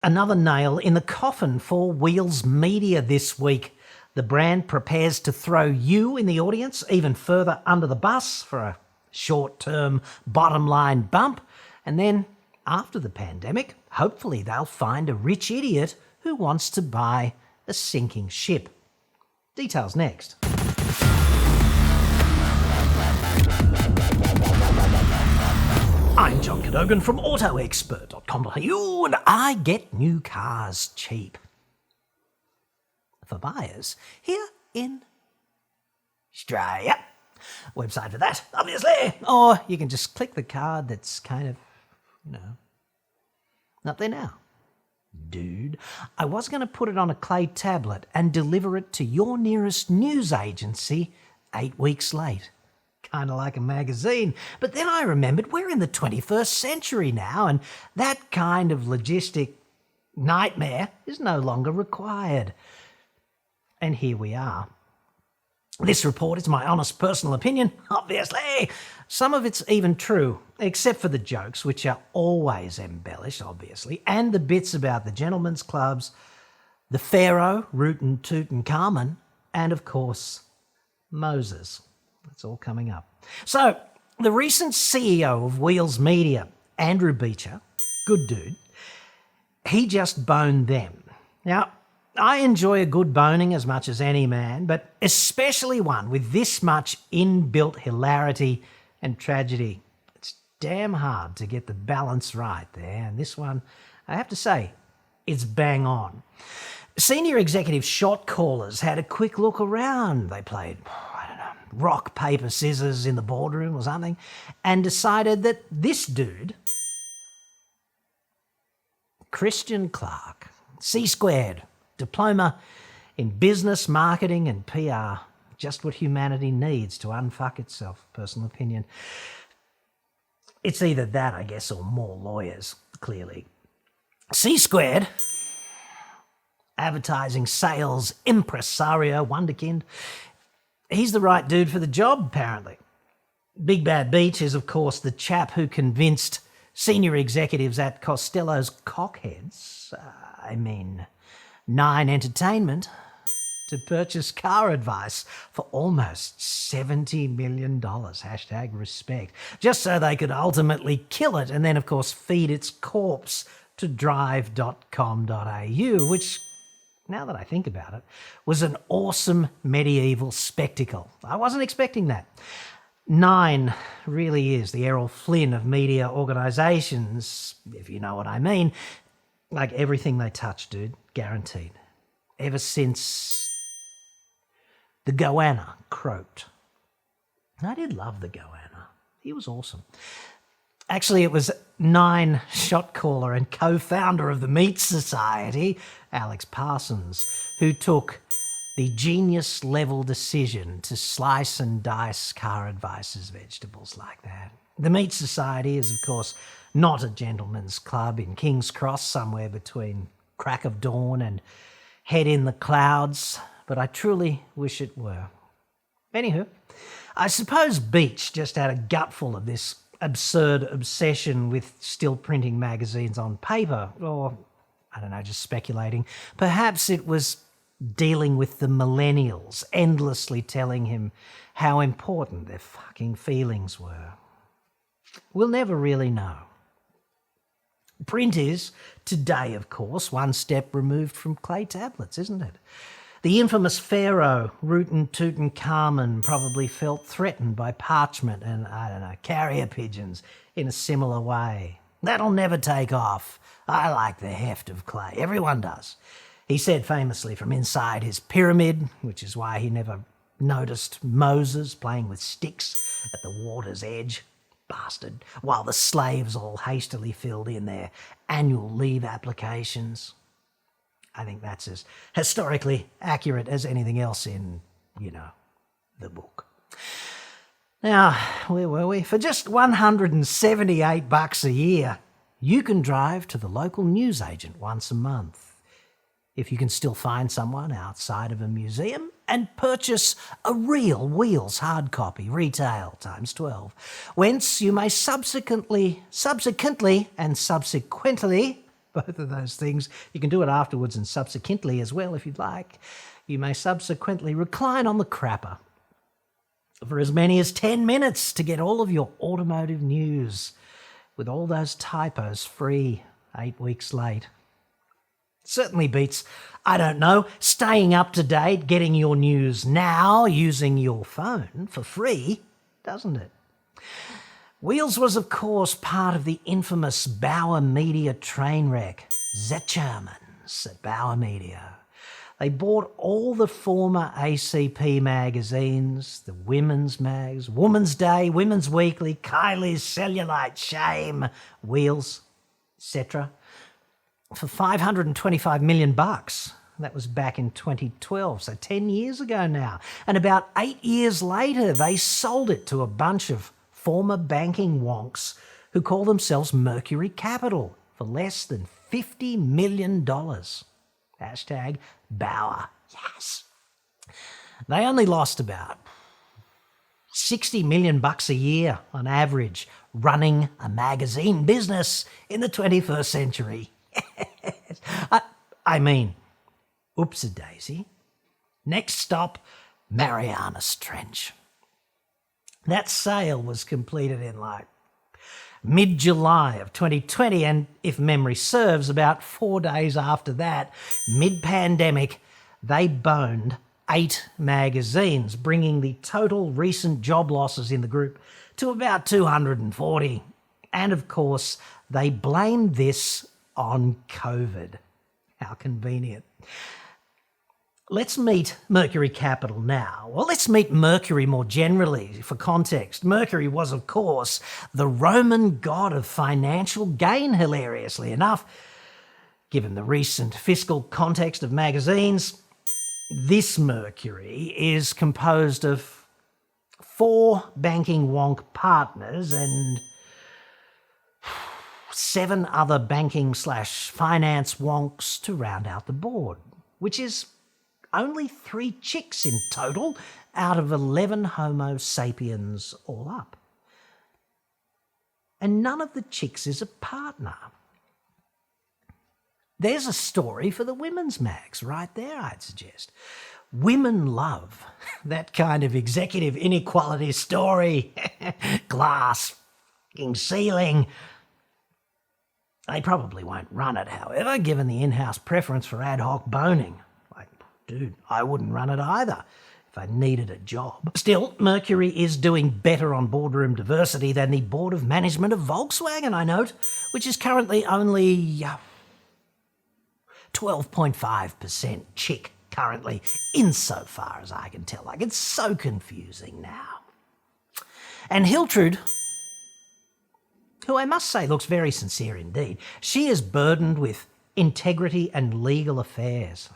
Another nail in the coffin for Wheels Media this week. The brand prepares to throw you in the audience even further under the bus for a short-term bottom line bump. And then, after the pandemic, hopefully they'll find a rich idiot who wants to buy a sinking ship. Details next. I'm John Cadogan from AutoExpert.com.au and I get new cars cheap. For buyers here in Australia. Website for that, obviously. Or you can just click the card that's kind of, up there now. Dude, I was going to put it on a clay tablet and deliver it to your nearest news agency 8 weeks late. Kind of like a magazine. But then I remembered we're in the 21st century now and that kind of logistic nightmare is no longer required. And here we are. This report is my honest personal opinion, obviously. Some of it's even true, except for the jokes, which are always embellished, obviously, and the bits about the gentlemen's clubs, the Pharaoh, Rootin' Tutankhamun, and, of course, Moses. That's all coming up. So, the recent CEO of Wheels Media, Andrew Beecher, good dude, he just boned them. Now, I enjoy a good boning as much as any man, but especially one with this much inbuilt hilarity and tragedy. It's damn hard to get the balance right there, and this one, I have to say, it's bang on. Senior executive shot callers had a quick look around. They played, rock, paper, scissors in the boardroom or something, and decided that this dude, Christian Clark, C-squared, diploma in business, marketing and PR, just what humanity needs to unfuck itself, personal opinion. It's either that, I guess, or more lawyers, clearly. C-squared, advertising, sales, impresario, wonderkind. He's the right dude for the job, apparently. Big Bad Beach is, of course, the chap who convinced senior executives at Costello's Cockheads, Nine Entertainment, to purchase car advice for almost $70 million, #respect, just so they could ultimately kill it and then, of course, feed its corpse to drive.com.au, which, now that I think about it, was an awesome medieval spectacle. I wasn't expecting that. Nine really is the Errol Flynn of media organisations, if you know what I mean. Like everything they touch, dude, guaranteed. Ever since the Goanna croaked. I did love the Goanna. He was awesome. Actually, it was Nine shot caller and co-founder of the Meat Society, Alex Parsons, who took the genius-level decision to slice and dice car advice as vegetables like that. The Meat Society is, of course, not a gentleman's club in King's Cross, somewhere between crack of dawn and head in the clouds, but I truly wish it were. Anywho, I suppose Beach just had a gutful of this absurd obsession with still printing magazines on paper, or, I don't know, just speculating. Perhaps it was dealing with the millennials, endlessly telling him how important their fucking feelings were. We'll never really know. Print is, today, of course, one step removed from clay tablets, isn't it? The infamous Pharaoh, Rootin' Tutankhamun, probably felt threatened by parchment and, carrier pigeons in a similar way. That'll never take off. I like the heft of clay. Everyone does. He said famously from inside his pyramid, which is why he never noticed Moses playing with sticks at the water's edge. Bastard. While the slaves all hastily filled in their annual leave applications. I think that's as historically accurate as anything else in, the book. Now, where were we? For just $178 a year, you can drive to the local newsagent once a month. If you can still find someone outside of a museum and purchase a real Wheels hard copy, retail times 12, whence you may subsequently both of those things. You can do it afterwards and subsequently as well if you'd like. You may subsequently recline on the crapper for as many as 10 minutes to get all of your automotive news with all those typos free 8 weeks late. Certainly beats, I don't know, staying up to date, getting your news now using your phone for free, doesn't it? Wheels was, of course, part of the infamous Bauer Media train wreck. The Germans at Bauer Media. They bought all the former ACP magazines, the women's mags, Woman's Day, Women's Weekly, Kylie's Cellulite, Shame, Wheels, etc., for $525 million. That was back in 2012, so 10 years ago now. And about 8 years later, they sold it to a bunch of former banking wonks who call themselves Mercury Capital for less than $50 million. Hashtag Bauer. Yes. They only lost about $60 million a year on average running a magazine business in the 21st century. I mean, oops-a-daisy. Next stop, Marianas Trench. That sale was completed in mid-July of 2020, and if memory serves, about 4 days after that, mid-pandemic, they boned 8 magazines, bringing the total recent job losses in the group to about 240. And of course, they blamed this on COVID. How convenient. Let's meet Mercury Capital now. Well, let's meet Mercury more generally for context. Mercury was, of course, the Roman god of financial gain, hilariously enough. Given the recent fiscal context of magazines, this Mercury is composed of 4 banking wonk partners and 7 other banking/finance wonks to round out the board, which is only 3 chicks in total out of 11 Homo sapiens all up. And none of the chicks is a partner. There's a story for the women's mags right there, I'd suggest. Women love that kind of executive inequality story. Glass ceiling. They probably won't run it, however, given the in-house preference for ad hoc boning. Dude, I wouldn't run it either if I needed a job. Still, Mercury is doing better on boardroom diversity than the board of management of Volkswagen, I note, which is currently only 12.5% chick currently, insofar as I can tell. It's so confusing now. And Hiltrud, who I must say looks very sincere indeed, she is burdened with integrity and legal affairs.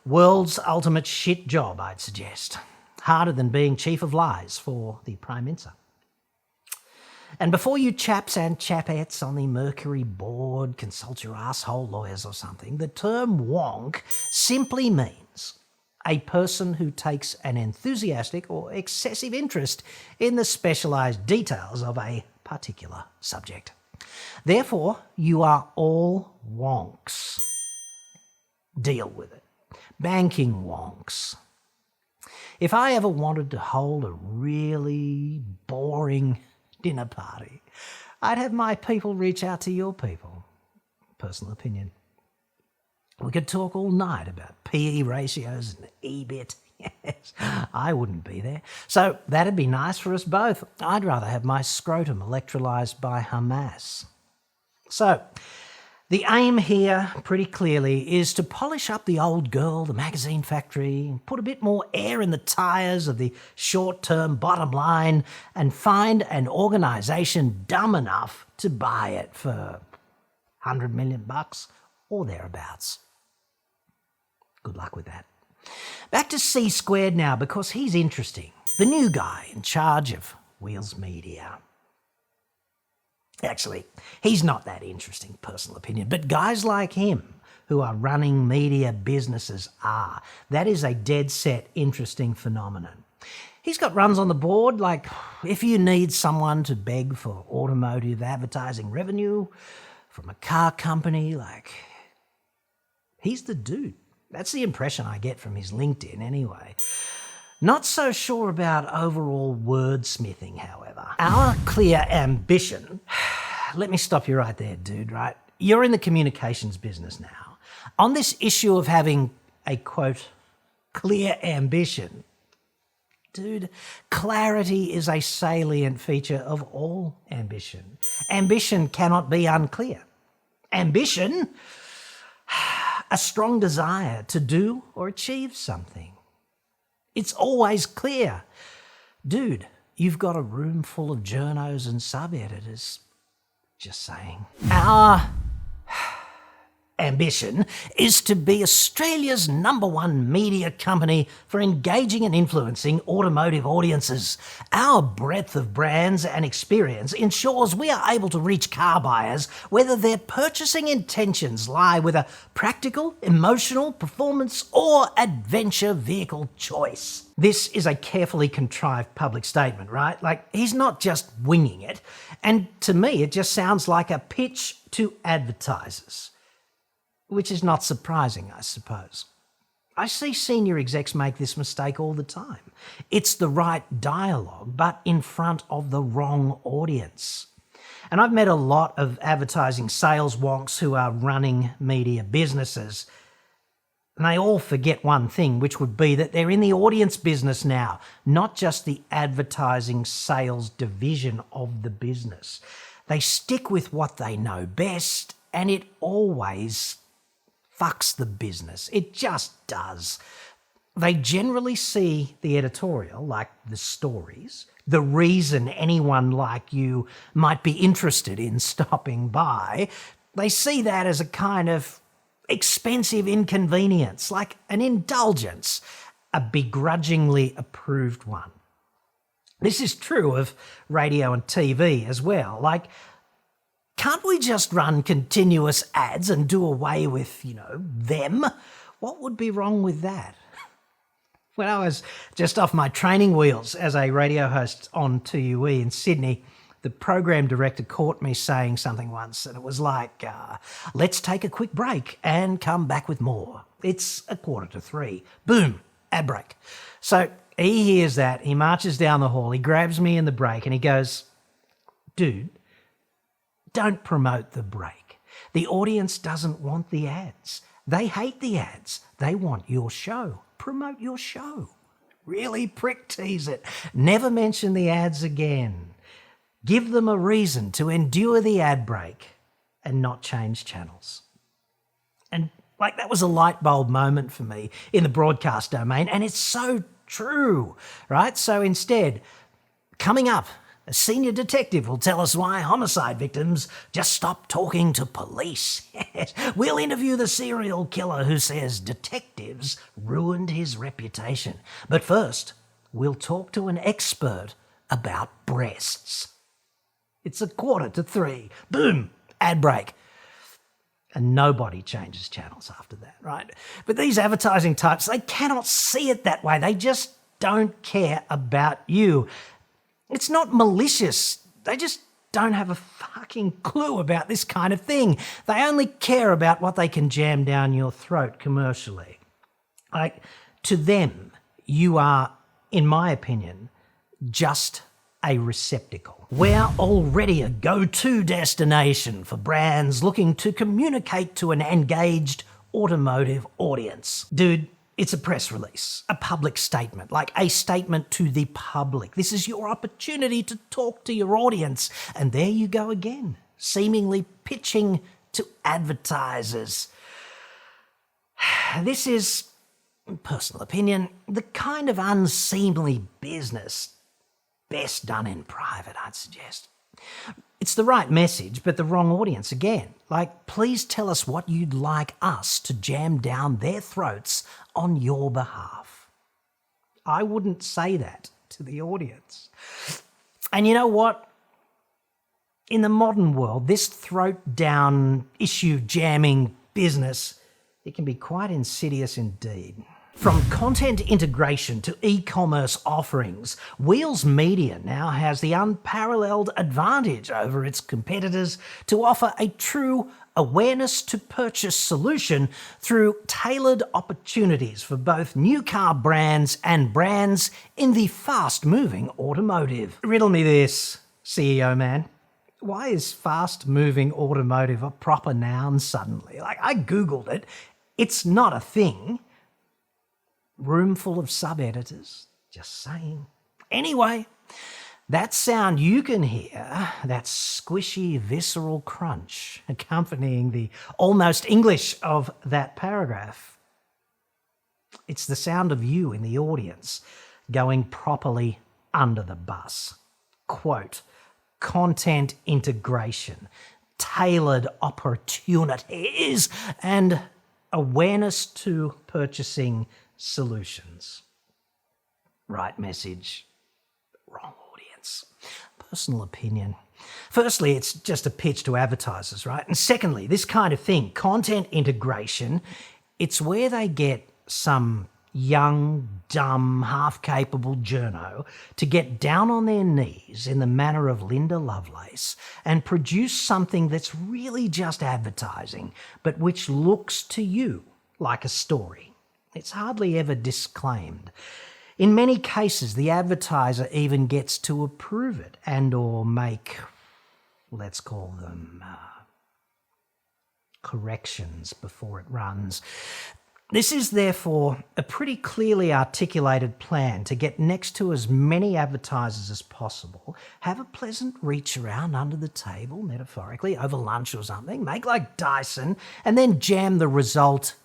World's ultimate shit job, I'd suggest. Harder than being chief of lies for the Prime Minister. And before you chaps and chapettes on the Mercury board consult your asshole lawyers or something, the term wonk simply means a person who takes an enthusiastic or excessive interest in the specialised details of a particular subject. Therefore, you are all wonks. Deal with it. Banking wonks. If I ever wanted to hold a really boring dinner party, I'd have my people reach out to your people. Personal opinion. We could talk all night about PE ratios and EBIT. Yes, I wouldn't be there. So that'd be nice for us both. I'd rather have my scrotum electrolysed by Hamas. So the aim here, pretty clearly, is to polish up the old girl, the magazine factory, put a bit more air in the tyres of the short-term bottom line, and find an organisation dumb enough to buy it for $100 million or thereabouts. Good luck with that. Back to C Squared now, because he's interesting. The new guy in charge of Wheels Media. Actually, he's not that interesting, personal opinion, but guys like him who are running media businesses are. That is a dead set interesting phenomenon. He's got runs on the board, like if you need someone to beg for automotive advertising revenue, from a car company. Like, he's the dude. That's the impression I get from his LinkedIn anyway. Not so sure about overall wordsmithing, however. Our clear ambition... Let me stop you right there, dude, right? You're in the communications business now. On this issue of having a, quote, clear ambition, dude, clarity is a salient feature of all ambition. Ambition cannot be unclear. Ambition, a strong desire to do or achieve something. It's always clear. Dude, you've got a room full of journos and sub-editors. Just saying. Our ambition is to be Australia's #1 media company for engaging and influencing automotive audiences. Our breadth of brands and experience ensures we are able to reach car buyers whether their purchasing intentions lie with a practical, emotional, performance or adventure vehicle choice. This is a carefully contrived public statement, right? Like, he's not just winging it. And to me, it just sounds like a pitch to advertisers. Which is not surprising, I suppose. I see senior execs make this mistake all the time. It's the right dialogue, but in front of the wrong audience. And I've met a lot of advertising sales wonks who are running media businesses, and they all forget one thing, which would be that they're in the audience business now, not just the advertising sales division of the business. They stick with what they know best, and it always fucks the business. It just does. They generally see the editorial, like the stories, the reason anyone like you might be interested in stopping by. They see that as a kind of expensive inconvenience, like an indulgence, a begrudgingly approved one. This is true of radio and TV as well. Like, can't we just run continuous ads and do away with, them? What would be wrong with that? When I was just off my training wheels as a radio host on 2UE in Sydney, the program director caught me saying something once, and it was like, let's take a quick break and come back with more. It's 2:45. Boom, ad break. So he hears that, he marches down the hall, he grabs me in the break and he goes, dude, don't promote the break. The audience doesn't want the ads. They hate the ads. They want your show. Promote your show. Really prick tease it. Never mention the ads again. Give them a reason to endure the ad break and not change channels. And that was a light bulb moment for me in the broadcast domain, and it's so true, right? So instead, coming up, a senior detective will tell us why homicide victims just stop talking to police. We'll interview the serial killer who says detectives ruined his reputation. But first, we'll talk to an expert about breasts. It's 2:45. Boom, ad break. And nobody changes channels after that, right? But these advertising types, they cannot see it that way. They just don't care about you. It's not malicious. They just don't have a fucking clue about this kind of thing. They only care about what they can jam down your throat commercially. To them, you are, in my opinion, just a receptacle. We're already a go-to destination for brands looking to communicate to an engaged automotive audience. Dude, it's a press release, a public statement, like a statement to the public. This is your opportunity to talk to your audience. And there you go again, seemingly pitching to advertisers. This is, personal opinion, the kind of unseemly business best done in private, I'd suggest. It's the right message, but the wrong audience again. Please tell us what you'd like us to jam down their throats on your behalf. I wouldn't say that to the audience. And you know what? In the modern world, this throat down issue jamming business, it can be quite insidious indeed. From content integration to e-commerce offerings, Wheels Media now has the unparalleled advantage over its competitors to offer a true awareness to purchase solution through tailored opportunities for both new car brands and brands in the fast-moving automotive. Riddle me this, CEO man. Why is fast-moving automotive a proper noun suddenly? Like, I Googled it. It's not a thing. Room full of sub-editors. Just saying. Anyway, that sound you can hear, that squishy, visceral crunch accompanying the almost English of that paragraph, it's the sound of you in the audience going properly under the bus. Quote, content integration, tailored opportunities, and awareness to purchasing solutions. Right message, wrong audience. Personal opinion. Firstly, it's just a pitch to advertisers, right? And secondly, this kind of thing, content integration, it's where they get some young, dumb, half-capable journo to get down on their knees in the manner of Linda Lovelace and produce something that's really just advertising, but which looks to you like a story. It's hardly ever disclaimed. In many cases, the advertiser even gets to approve it and or make, let's call them, corrections before it runs. This is therefore a pretty clearly articulated plan to get next to as many advertisers as possible, have a pleasant reach around under the table, metaphorically, over lunch or something, make like Dyson, and then jam the result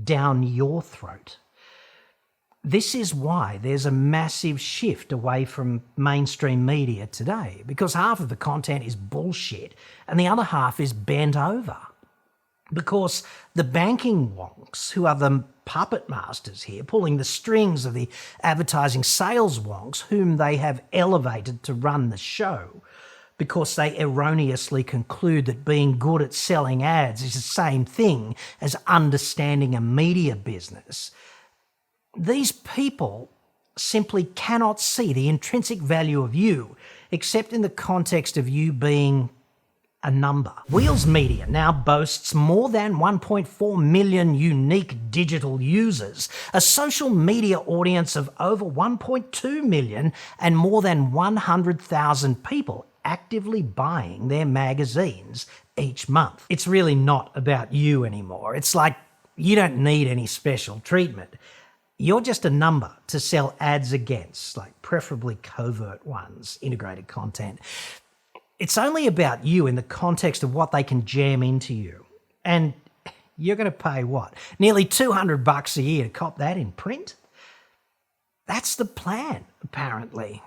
down your throat. This is why there's a massive shift away from mainstream media today, because half of the content is bullshit and the other half is bent over. Because the banking wonks, who are the puppet masters here, pulling the strings of the advertising sales wonks, whom they have elevated to run the show, because they erroneously conclude that being good at selling ads is the same thing as understanding a media business. These people simply cannot see the intrinsic value of you, except in the context of you being a number. Wheels Media now boasts more than 1.4 million unique digital users, a social media audience of over 1.2 million, and more than 100,000 people actively buying their magazines each month. It's really not about you anymore. It's like you don't need any special treatment. You're just a number to sell ads against, like preferably covert ones, integrated content. It's only about you in the context of what they can jam into you. And you're going to pay what? Nearly $200 a year to cop that in print? That's the plan, apparently.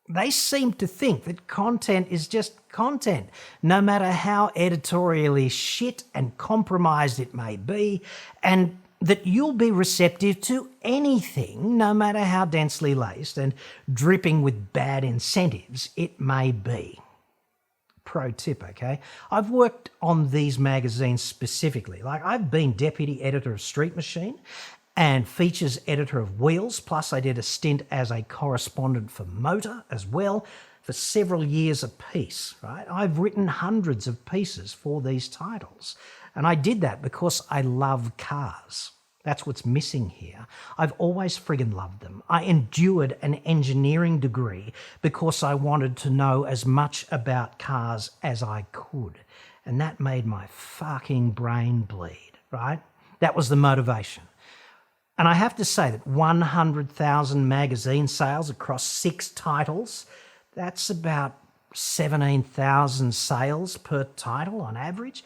They seem to think that content is just content, no matter how editorially shit and compromised it may be, and that you'll be receptive to anything, no matter how densely laced and dripping with bad incentives it may be. Pro tip, okay? I've worked on these magazines specifically. Like, I've been deputy editor of Street Machine and features editor of Wheels, plus I did a stint as a correspondent for Motor as well for several years apiece, right? I've written hundreds of pieces for these titles, and I did that because I love cars. That's what's missing here. I've always friggin' loved them. I endured an engineering degree because I wanted to know as much about cars as I could, and that made my fucking brain bleed, right? That was the motivation. And I have to say that 100,000 magazine sales across 6 titles, that's about 17,000 sales per title on average.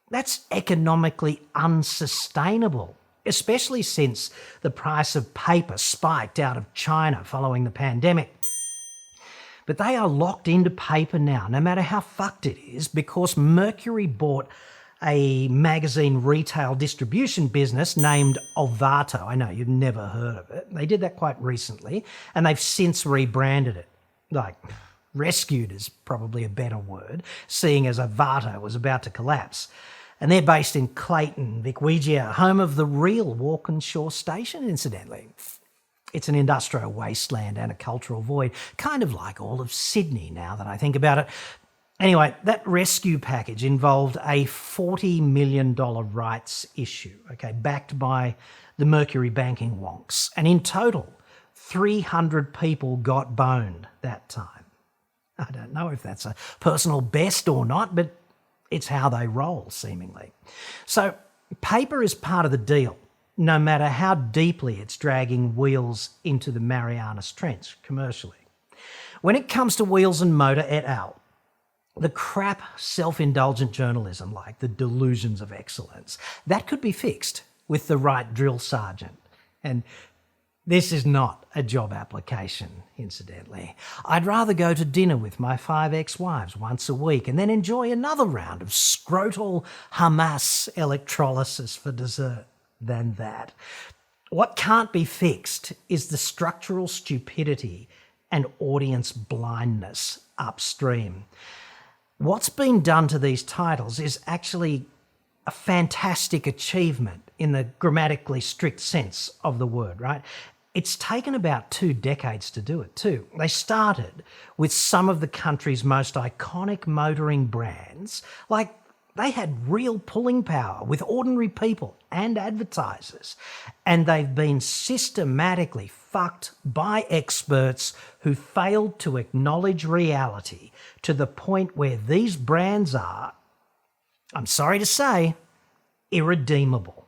That's economically unsustainable, especially since the price of paper spiked out of China following the pandemic. But they are locked into paper now, no matter how fucked it is, because Mercury bought a magazine retail distribution business named Olvato. I know, you've never heard of it. They did that quite recently, and they've since rebranded it. Like, rescued is probably a better word, seeing as Olvato was about to collapse. And they're based in Clayton, Vicwegia, home of the real Walkinshaw station, incidentally. It's an industrial wasteland and a cultural void, kind of like all of Sydney now that I think about it. Anyway, that rescue package involved a $40 million rights issue, okay, backed by the Mercury banking wonks. And in total, 300 people got boned that time. I don't know if that's a personal best or not, but it's how they roll, seemingly. So paper is part of the deal, no matter how deeply it's dragging wheels into the Marianas Trench commercially. When it comes to Wheels and Motor et al., the crap self-indulgent journalism like the delusions of excellence, that could be fixed with the right drill sergeant. And this is not a job application, incidentally. I'd rather go to dinner with my 5 ex-wives once a week and then enjoy another round of scrotal Hamas electrolysis for dessert than that. What can't be fixed is the structural stupidity and audience blindness upstream. What's been done to these titles is actually a fantastic achievement in the grammatically strict sense of the word, right? It's taken about 2 decades to do it too. They started with some of the country's most iconic motoring brands, like they had real pulling power with ordinary people and advertisers, and they've been systematically fucked by experts who failed to acknowledge reality to the point where these brands are, I'm sorry to say, irredeemable.